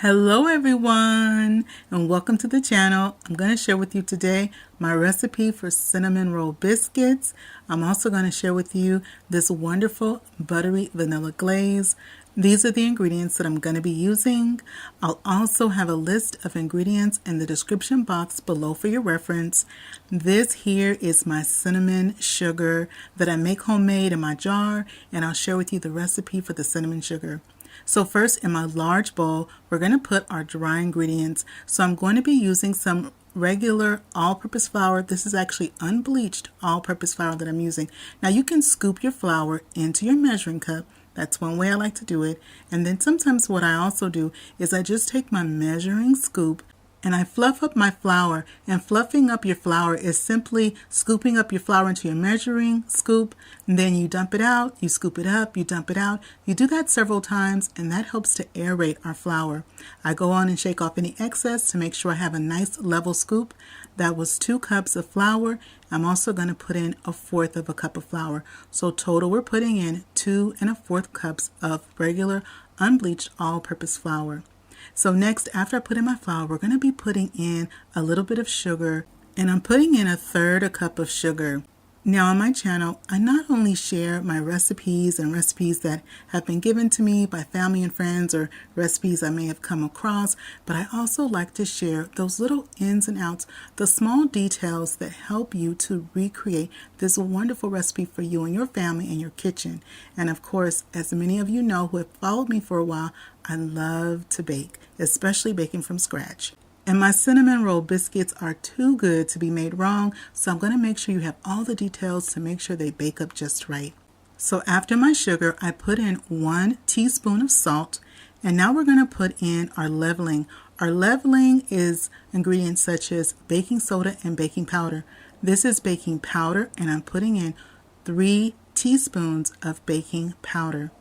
Hello everyone and welcome to the channel. I'm going to share with you today my recipe for cinnamon roll biscuits. I'm also going to share with you this wonderful buttery vanilla glaze. These are the ingredients that I'm going to be using. I'll also have a list of ingredients in the description box below for your reference. This here is my cinnamon sugar that I make homemade in my jar, and I'll share with you the recipe for the cinnamon sugar. So first, in my large bowl, we're going to put our dry ingredients. So I'm going to be using some regular all-purpose flour. This is actually unbleached all-purpose flour that I'm using. Now you can scoop your flour into your measuring cup. That's one way I like to do it. And then sometimes what I also do is I just take my measuring scoop and I fluff up my flour. And fluffing up your flour is simply scooping up your flour into your measuring scoop, and then you dump it out, you scoop it up, you dump it out. You do that several times, and that helps to aerate our flour. I go on and shake off any excess to make sure I have a nice level scoop. That was 2 cups of flour. I'm also going to put in 1/4 of a cup of flour. So total we're putting in 2 1/4 cups of regular unbleached all-purpose flour. So next, after I put in my flour, we're going to be putting in a little bit of sugar, and I'm putting in 1/3 cup of sugar. Now on my channel, I not only share my recipes and recipes that have been given to me by family and friends or recipes I may have come across, but I also like to share those little ins and outs, the small details that help you to recreate this wonderful recipe for you and your family in your kitchen. And of course, as many of you know who have followed me for a while, I love to bake, especially baking from scratch. And my cinnamon roll biscuits are too good to be made wrong, so I'm going to make sure you have all the details to make sure they bake up just right. So after my sugar, I put in 1 teaspoon of salt, and now we're going to put in our leavening. Our leavening is ingredients such as baking soda and baking powder. This is baking powder, and I'm putting in 3 teaspoons of baking powder.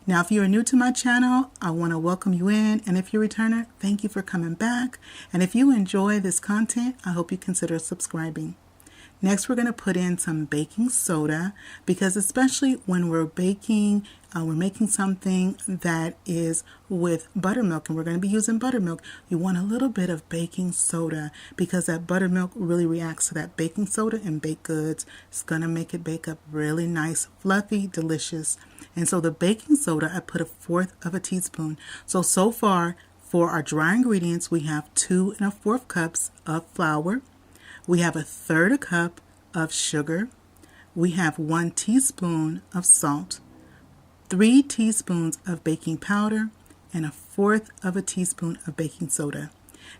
Now, if you are new to my channel, I want to welcome you in, and if you're a returner, thank you for coming back. And if you enjoy this content, I hope you consider subscribing. Next, we're going to put in some baking soda, because especially when we're baking, we're making something that is with buttermilk, and we're going to be using buttermilk. You want a little bit of baking soda, because that buttermilk really reacts to that baking soda and baked goods. It's going to make it bake up really nice, fluffy, delicious. And so the baking soda, I put 1/4 of a teaspoon. So far, for our dry ingredients, we have 2 1/4 cups of flour. We have 1/3 cup of sugar. We have 1 teaspoon of salt, 3 teaspoons of baking powder, and 1/4 of a teaspoon of baking soda.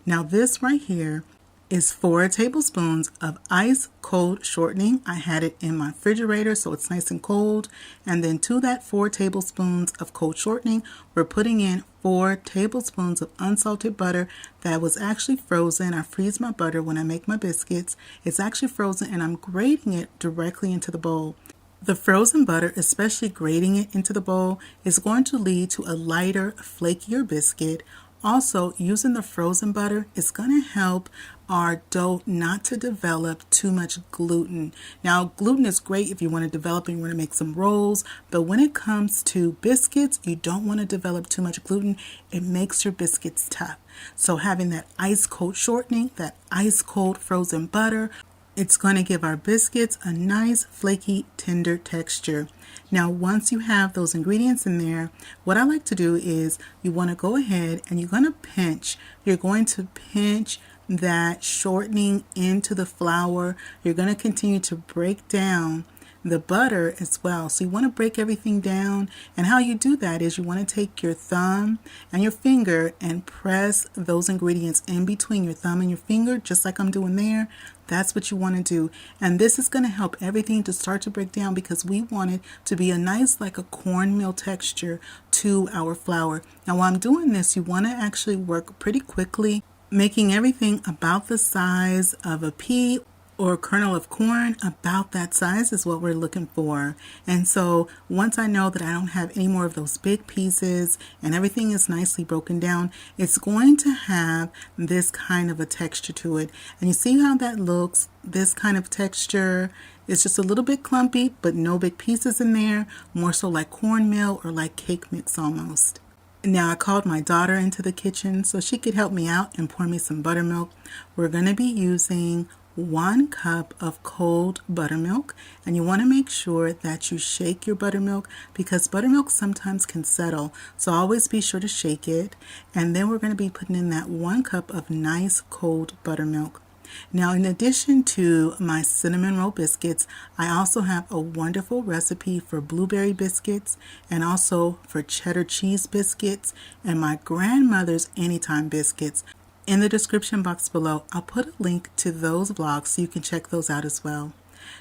Now this right here is 4 tablespoons of ice cold shortening. I had it in my refrigerator so it's nice and cold. And then to that 4 tablespoons of cold shortening, we're putting in 4 tablespoons of unsalted butter that was actually frozen. I freeze my butter when I make my biscuits. It's actually frozen, and I'm grating it directly into the bowl. The frozen butter, especially grating it into the bowl, is going to lead to a lighter, flakier biscuit. Also, using the frozen butter is going to help our dough not to develop too much gluten. Now, gluten is great if you want to develop and you want to make some rolls, but when it comes to biscuits, you don't want to develop too much gluten. It makes your biscuits tough. So having that ice cold shortening, that ice cold frozen butter, it's going to give our biscuits a nice, flaky, tender texture. Now, once you have those ingredients in there, what I like to do is you want to go ahead and you're going to pinch. You're going to pinch that shortening into the flour. You're going to continue to break down the butter as well. So you want to break everything down, and how you do that is you want to take your thumb and your finger and press those ingredients in between your thumb and your finger, just like I'm doing there. That's what you want to do, and this is going to help everything to start to break down, because we want it to be a nice, like a cornmeal texture to our flour. Now while I'm doing this, you want to actually work pretty quickly, making everything about the size of a pea or a kernel of corn. About that size is what we're looking for. And so once I know that I don't have any more of those big pieces and everything is nicely broken down, it's going to have this kind of a texture to it. And you see how that looks? This kind of texture. It's just a little bit clumpy, but no big pieces in there, more so like cornmeal or like cake mix almost. Now I called my daughter into the kitchen so she could help me out and pour me some buttermilk. We're going to be using 1 cup of cold buttermilk, and you want to make sure that you shake your buttermilk because buttermilk sometimes can settle, so always be sure to shake it. And then we're going to be putting in that 1 cup of nice cold buttermilk. Now, in addition to my cinnamon roll biscuits, I also have a wonderful recipe for blueberry biscuits and also for cheddar cheese biscuits and my grandmother's Anytime biscuits. In the description box below, I'll put a link to those vlogs so you can check those out as well.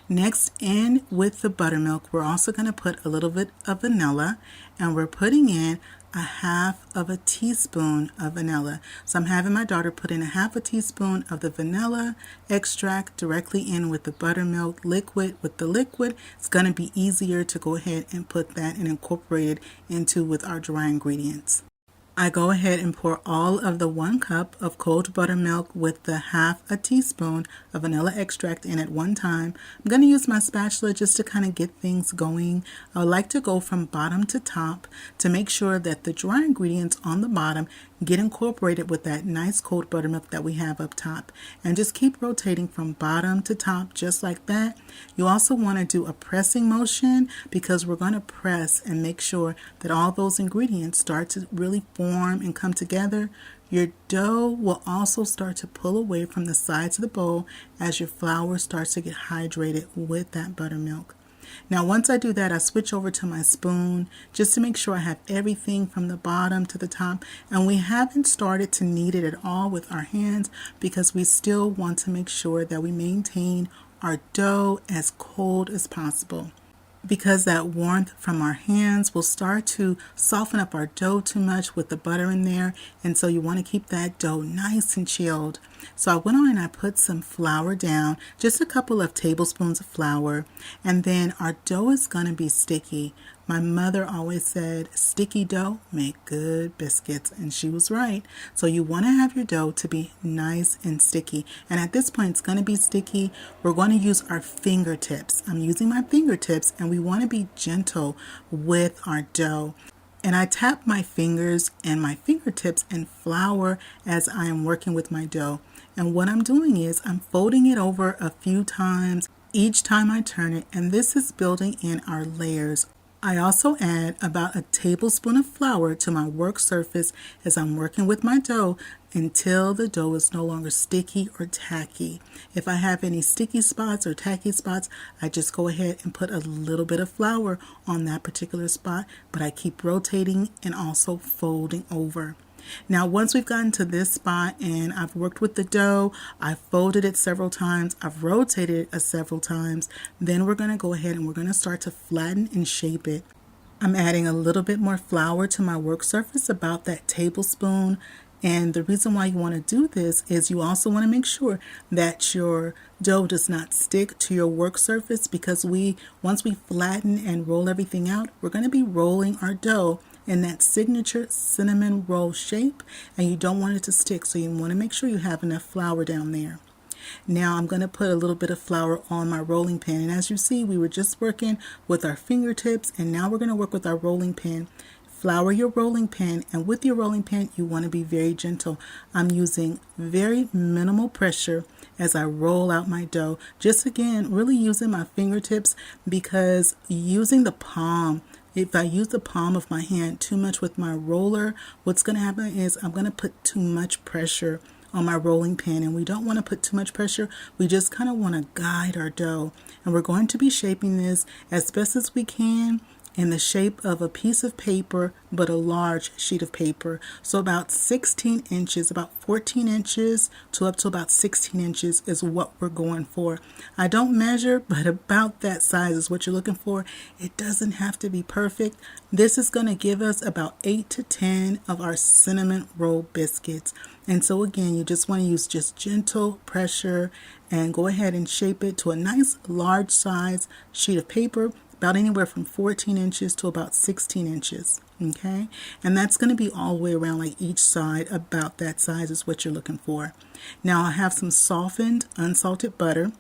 Next, in with the buttermilk, we're also going to put a little bit of vanilla, and we're putting in 1/2 teaspoon of vanilla. So I'm having my daughter put in 1/2 teaspoon of the vanilla extract directly in with the buttermilk liquid. With the liquid, it's going to be easier to go ahead and put that and incorporate it into with our dry ingredients. I go ahead and pour all of the 1 cup of cold buttermilk with the 1/2 teaspoon of vanilla extract in at one time. I'm going to use my spatula just to kind of get things going. I would like to go from bottom to top to make sure that the dry ingredients on the bottom get incorporated with that nice cold buttermilk that we have up top. And just keep rotating from bottom to top just like that. You also want to do a pressing motion because we're going to press and make sure that all those ingredients start to really form and come together. Your dough will also start to pull away from the sides of the bowl as your flour starts to get hydrated with that buttermilk. Now once I do that, I switch over to my spoon just to make sure I have everything from the bottom to the top, and we haven't started to knead it at all with our hands because we still want to make sure that we maintain our dough as cold as possible, because that warmth from our hands will start to soften up our dough too much with the butter in there, and so you want to keep that dough nice and chilled. So I went on and I put some flour down, just a couple of tablespoons of flour, and then our dough is going to be sticky. My mother always said, sticky dough make good biscuits, and she was right. So you want to have your dough to be nice and sticky, and at this point it's going to be sticky. We're going to use our fingertips. I'm using my fingertips, and we want to be gentle with our dough. And I tap my fingers and my fingertips in flour as I am working with my dough. And what I'm doing is I'm folding it over a few times each time I turn it, and this is building in our layers. I also add about a tablespoon of flour to my work surface as I'm working with my dough until the dough is no longer sticky or tacky. If I have any sticky spots or tacky spots, I just go ahead and put a little bit of flour on that particular spot, but I keep rotating and also folding over. Now once we've gotten to this spot and I've worked with the dough, I've folded it several times, I've rotated it several times, then we're going to go ahead and we're going to start to flatten and shape it. I'm adding a little bit more flour to my work surface, about that tablespoon. And the reason why you want to do this is you also want to make sure that your dough does not stick to your work surface, because once we flatten and roll everything out, we're going to be rolling our dough in that signature cinnamon roll shape, and you don't want it to stick, so you want to make sure you have enough flour down there. Now I'm going to put a little bit of flour on my rolling pin, and as you see, we were just working with our fingertips, and now we're going to work with our rolling pin. Flour your rolling pin, and with your rolling pin you want to be very gentle. I'm using very minimal pressure as I roll out my dough, just again really using my fingertips, because using the palm, if I use the palm of my hand too much with my roller, what's going to happen is I'm going to put too much pressure on my rolling pin, and we don't want to put too much pressure. We just kind of want to guide our dough, and we're going to be shaping this as best as we can in the shape of a piece of paper, but a large sheet of paper. So about 16 inches, about 14 inches to up to about 16 inches is what we're going for. I don't measure, but about that size is what you're looking for. It doesn't have to be perfect. This is going to give us about 8 to 10 of our cinnamon roll biscuits. And so again, you just want to use just gentle pressure and go ahead and shape it to a nice large size sheet of paper, about anywhere from 14 inches to about 16 inches. Okay, and that's going to be all the way around, like each side about that size is what you're looking for. Now I have some softened unsalted butter,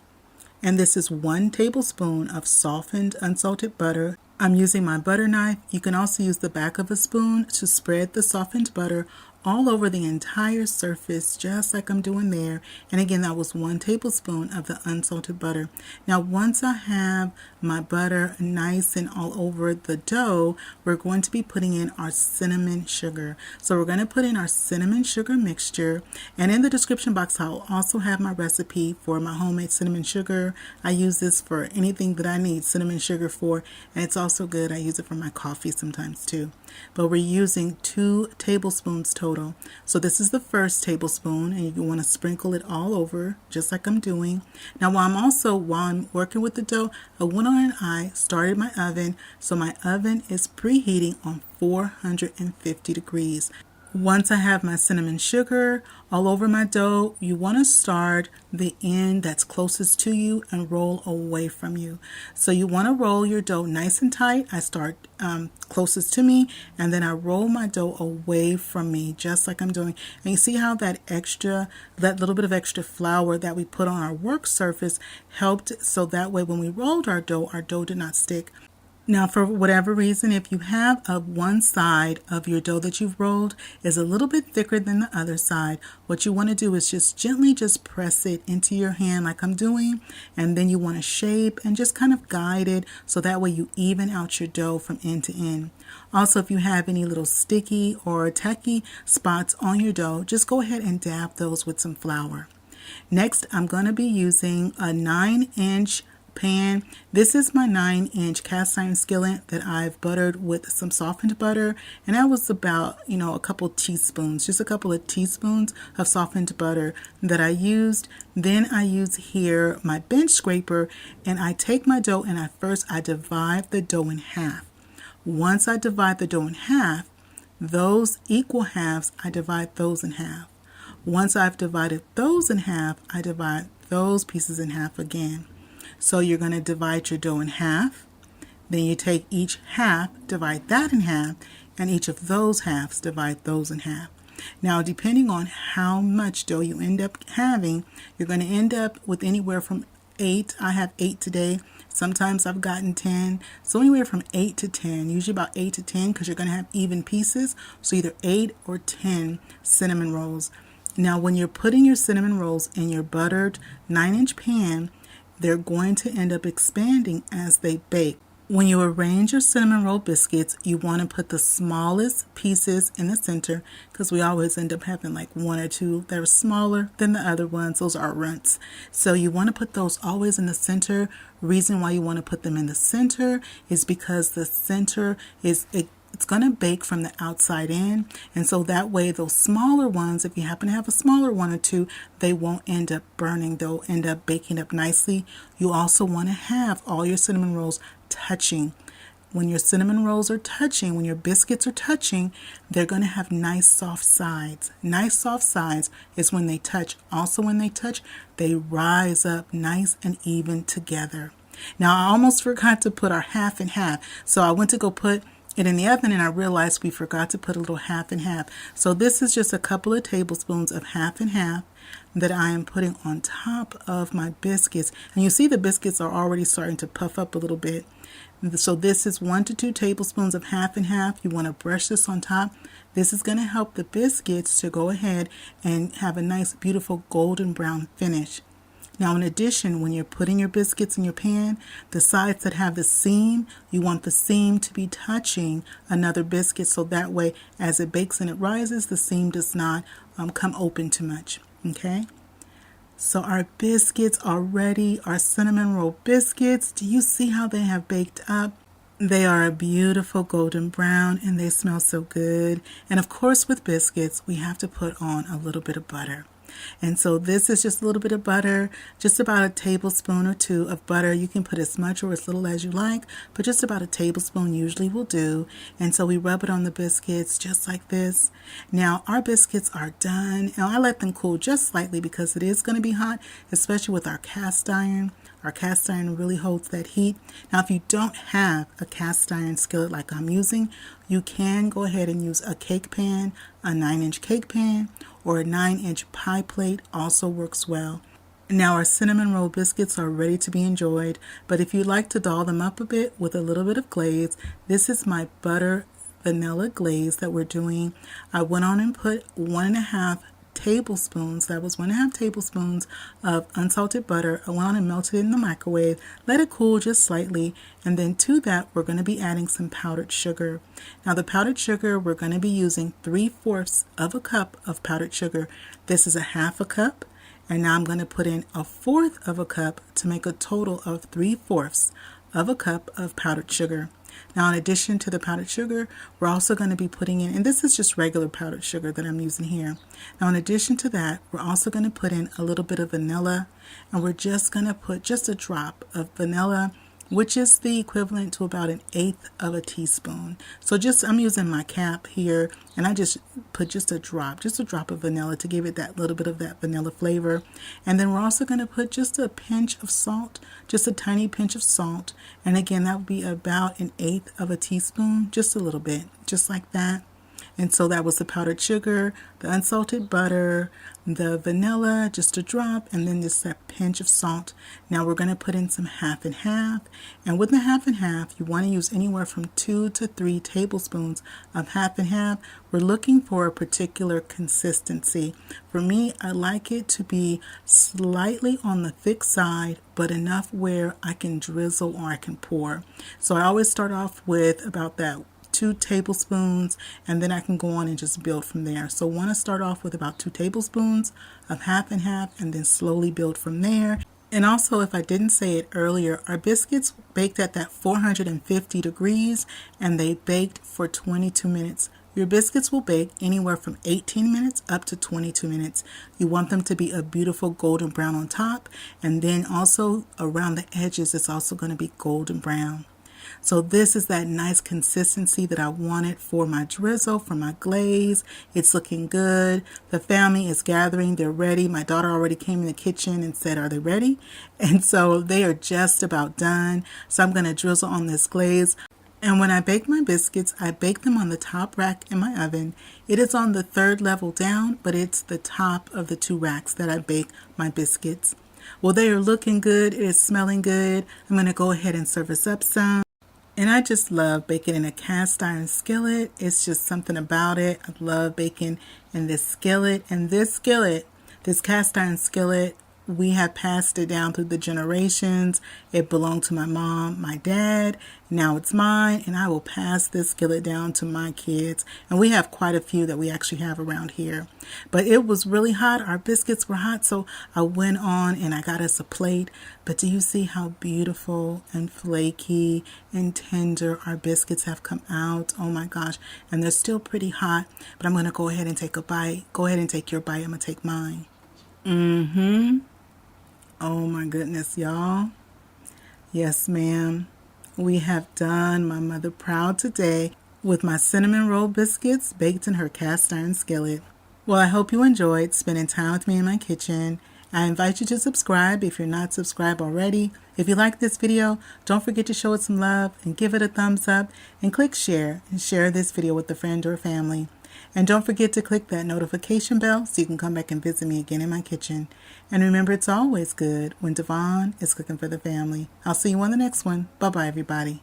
and this is 1 tablespoon of softened unsalted butter. I'm using my butter knife. You can also use the back of a spoon to spread the softened butter all over the entire surface, just like I'm doing there. And again, that was 1 tablespoon of the unsalted butter. Now, once I have my butter nice and all over the dough, we're going to be putting in our cinnamon sugar. So we're going to put in our cinnamon sugar mixture. And in the description box, I'll also have my recipe for my homemade cinnamon sugar. I use this for anything that I need cinnamon sugar for, and it's also good. I use it for my coffee sometimes too. But we're using 2 tablespoons total. So this is the first tablespoon, and you want to sprinkle it all over, just like I'm doing. Now, while I'm working with the dough, I went on and I started my oven. So my oven is preheating on 450 degrees. Once I have my cinnamon sugar all over my dough, you want to start the end that's closest to you and roll away from you. So you want to roll your dough nice and tight. I start closest to me, and then I roll my dough away from me, just like I'm doing. And you see how that little bit of extra flour that we put on our work surface helped, so that way when we rolled our dough did not stick. Now, for whatever reason, if you have one side of your dough that you've rolled is a little bit thicker than the other side, what you want to do is just gently press it into your hand like I'm doing, and then you want to shape and just kind of guide it so that way you even out your dough from end to end. Also, if you have any little sticky or tacky spots on your dough, just go ahead and dab those with some flour. Next, I'm going to be using a 9-inch pan. This is my 9-inch cast iron skillet that I've buttered with some softened butter, and that was about a couple teaspoons, just a couple of teaspoons of softened butter that I used. Then I use here my bench scraper, and I take my dough and I divide the dough in half. Once I divide the dough in half, those equal halves, I divide those in half. Once I've divided those in half, I divide those pieces in half again. So you're going to divide your dough in half, then you take each half, divide that in half, and each of those halves, divide those in half. Now, depending on how much dough you end up having, you're going to end up with anywhere from 8. I have 8 today. Sometimes I've gotten 10. So anywhere from 8 to 10, usually about 8 to 10, because you're going to have even pieces. So either 8 or 10 cinnamon rolls. Now, when you're putting your cinnamon rolls in your buttered 9-inch pan, they're going to end up expanding as they bake. When you arrange your cinnamon roll biscuits, you want to put the smallest pieces in the center, because we always end up having like 1 or 2 that are smaller than the other ones. Those are runts. So you want to put those always in the center. Reason why you want to put them in the center is because the center it's going to bake from the outside in, and so that way those smaller ones, if you happen to have a smaller 1 or 2, they won't end up burning. They'll end up baking up nicely. You also want to have all your cinnamon rolls touching. When your cinnamon rolls are touching, when your biscuits are touching, they're going to have nice soft sides. Nice soft sides is when they touch. Also, when they touch, they rise up nice and even together. Now, I almost forgot to put our half and half, so I went to go put it in the oven, and I realized we forgot to put a little half and half. So this is just a couple of tablespoons of half and half that I am putting on top of my biscuits. And you see the biscuits are already starting to puff up a little bit. So this is 1 to 2 tablespoons of half and half. You want to brush this on top. This is going to help the biscuits to go ahead and have a nice, beautiful golden brown finish. Now, in addition, when you're putting your biscuits in your pan, the sides that have the seam, you want the seam to be touching another biscuit, so that way as it bakes and it rises, the seam does not come open too much. Okay? So our biscuits are ready, our cinnamon roll biscuits. Do you see how they have baked up? They are a beautiful golden brown, and they smell so good. And of course, with biscuits, we have to put on a little bit of butter. And so this is just a little bit of butter, just about a tablespoon or 2 of butter. You can put as much or as little as you like, but just about a tablespoon usually will do. And so we rub it on the biscuits just like this. Now our biscuits are done. Now I let them cool just slightly because it is going to be hot, especially with our cast iron. Our cast iron really holds that heat. Now if you don't have a cast iron skillet like I'm using, you can go ahead and use a cake pan, a 9-inch cake pan, or a 9-inch pie plate also works well. Now our cinnamon roll biscuits are ready to be enjoyed, but if you'd like to doll them up a bit with a little bit of glaze, this is my butter vanilla glaze that we're doing. I went on and put 1.5 tablespoons, that was 1.5 tablespoons of unsalted butter. I went on and melted it in the microwave, let it cool just slightly, and then to that we're going to be adding some powdered sugar. Now the powdered sugar, we're going to be using 3/4 of a cup of powdered sugar. This is a 1/2 cup. And now I'm going to put in 1/4 of a cup to make a total of 3/4 of a cup of powdered sugar. Now, in addition to the powdered sugar, we're also going to be putting in, and this is just regular powdered sugar that I'm using here. Now, in addition to that, we're also going to put in a little bit of vanilla, and we're just going to put just a drop of vanilla, which is the equivalent to about 1/8 of a teaspoon. So I'm using my cap here, and I just put just a drop of vanilla to give it that little bit of that vanilla flavor. And then we're also going to put just a pinch of salt, just a tiny pinch of salt. And again, that would be about 1/8 of a teaspoon, just a little bit, just like that. And so that was the powdered sugar, the unsalted butter, the vanilla, just a drop, and then just that pinch of salt. Now we're going to put in some 1/2 and 1/2. And with the 1/2 and 1/2, you want to use anywhere from 2 to 3 tablespoons of 1/2 and 1/2. We're looking for a particular consistency. For me, I like it to be slightly on the thick side, but enough where I can drizzle or I can pour. So I always start off with about that 2 tablespoons, and then I can go on and just build from there. So I want to start off with about 2 tablespoons of 1/2 and 1/2, and then slowly build from there. And also, if I didn't say it earlier, our biscuits baked at that 450 degrees, and they baked for 22 minutes. Your biscuits will bake anywhere from 18 minutes up to 22 minutes. You want them to be a beautiful golden brown on top, and then also around the edges, it's also going to be golden brown. So this is that nice consistency that I wanted for my drizzle, for my glaze. It's looking good. The family is gathering. They're ready. My daughter already came in the kitchen and said, "Are they ready?" And so they are just about done. So I'm going to drizzle on this glaze. And when I bake my biscuits, I bake them on the top rack in my oven. It is on the 3rd level down, but it's the top of the 2 racks that I bake my biscuits. Well, they are looking good. It is smelling good. I'm going to go ahead and serve us up some. And I just love baking in a cast iron skillet. It's just something about it. I love baking in this skillet. And this cast iron skillet, we have passed it down through the generations. It belonged to my mom, my dad. Now it's mine, and I will pass this skillet down to my kids. And we have quite a few that we actually have around here. But it was really hot. Our biscuits were hot, so I went on and I got us a plate. But do you see how beautiful and flaky and tender our biscuits have come out? Oh my gosh. And they're still pretty hot. But I'm going to go ahead and take a bite. Go ahead and take your bite. I'm going to take mine. Oh my goodness, y'all. Yes, ma'am. We have done my mother proud today with my cinnamon roll biscuits baked in her cast iron skillet. Well, I hope you enjoyed spending time with me in my kitchen. I invite you to subscribe if you're not subscribed already. If you like this video, don't forget to show it some love and give it a thumbs up, and click share and share this video with a friend or family. And don't forget to click that notification bell so you can come back and visit me again in my kitchen. And remember, it's always good when Dyvonne is cooking for the family. I'll see you on the next one. Bye-bye, everybody.